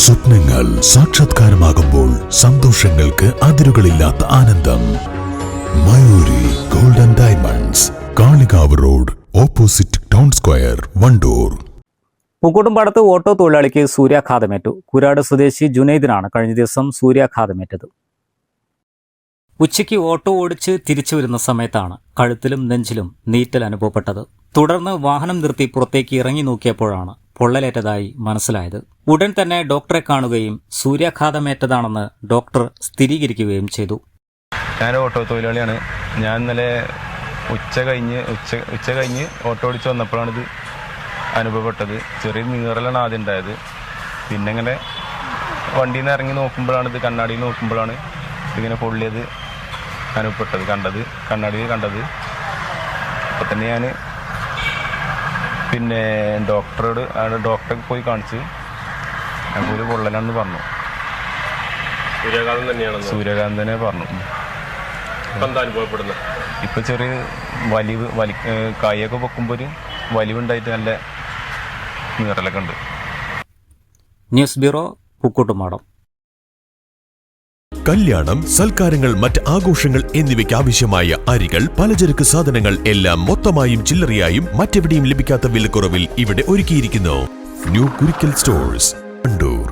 സ്വപ്നങ്ങൾ സാക്ഷാത്കാരമാകുമ്പോൾ സന്തോഷങ്ങൾക്ക് അതിരുകളില്ലാത്ത ആനന്ദം. Mayuri golden diamonds, Kalikavu road, opposite town square, Wandoor. പൂക്കോട്ടുംപാടത്ത് ഓട്ടോ തൊഴിലാളിക്ക് സൂര്യാഘാതമേറ്റു. കുരാട് സ്വദേശി ജുനൈദിനാണ് കഴിഞ്ഞ ദിവസം സൂര്യാഘാതമേറ്റത്. ഉച്ചയ്ക്ക് ഓട്ടോ ഓടിച്ച് തിരിച്ചു വരുന്ന സമയത്താണ് കഴുത്തിലും നെഞ്ചിലും നീറ്റൽ അനുഭവപ്പെട്ടത്. തുടർന്ന് വാഹനം നിർത്തി പുറത്തേക്ക് ഇറങ്ങി നോക്കിയപ്പോഴാണ് പൊള്ളലേറ്റതായി മനസ്സിലായത്. ഉടൻ തന്നെ ഡോക്ടറെ കാണുകയും സൂര്യാഘാതമേറ്റതാണെന്ന് ഡോക്ടർ സ്ഥിരീകരിക്കുകയും ചെയ്തു. ഞാൻ ഓട്ടോ തൊഴിലാളിയാണ്. ഞാൻ ഇന്നലെ ഉച്ച കഴിഞ്ഞ് ഓട്ടോ ഓടിച്ച് വന്നപ്പോഴാണ് ഇത് അനുഭവപ്പെട്ടത്. ചെറിയ നീറലാണ് ആദ്യം ഉണ്ടായത്. പിന്നെ ഇങ്ങനെ വണ്ടിയിൽ നിന്ന് ഇറങ്ങി നോക്കുമ്പോഴാണ് ഇത് കണ്ണാടിയിൽ നോക്കുമ്പോഴാണ് ഇതിങ്ങനെ പൊള്ളിയത് അനുഭവപ്പെട്ടത്, കണ്ണാടിയിൽ കണ്ടത്. അപ്പം തന്നെ ഞാൻ പിന്നെ ഡോക്ടറെ പോയി കാണിച്ച് ഞങ്ങൾക്ക് ഒരു പൊള്ളലാണെന്ന് പറഞ്ഞു. സൂര്യാഘാതം തന്നെ പറഞ്ഞു. ഇപ്പം ചെറിയ കൈയൊക്കെ പൊക്കുമ്പോൾ ഒരു വലിവുണ്ടായിട്ട് നല്ല നീറലൊക്കെ ഉണ്ട്. News bureau, Pookkottumpadam. കല്യാണം, സൽക്കാരങ്ങൾ, മറ്റ് ആഘോഷങ്ങൾ എന്നിവയ്ക്ക് ആവശ്യമായ അരികൾ, പലചരക്ക് സാധനങ്ങൾ എല്ലാം മൊത്തമായും ചില്ലറയായും മറ്റെവിടെയും ലഭിക്കാത്ത വിലക്കുറവിൽ ഇവിടെ ഒരുക്കിയിരിക്കുന്നു. New Kurikkal stores, Wandoor.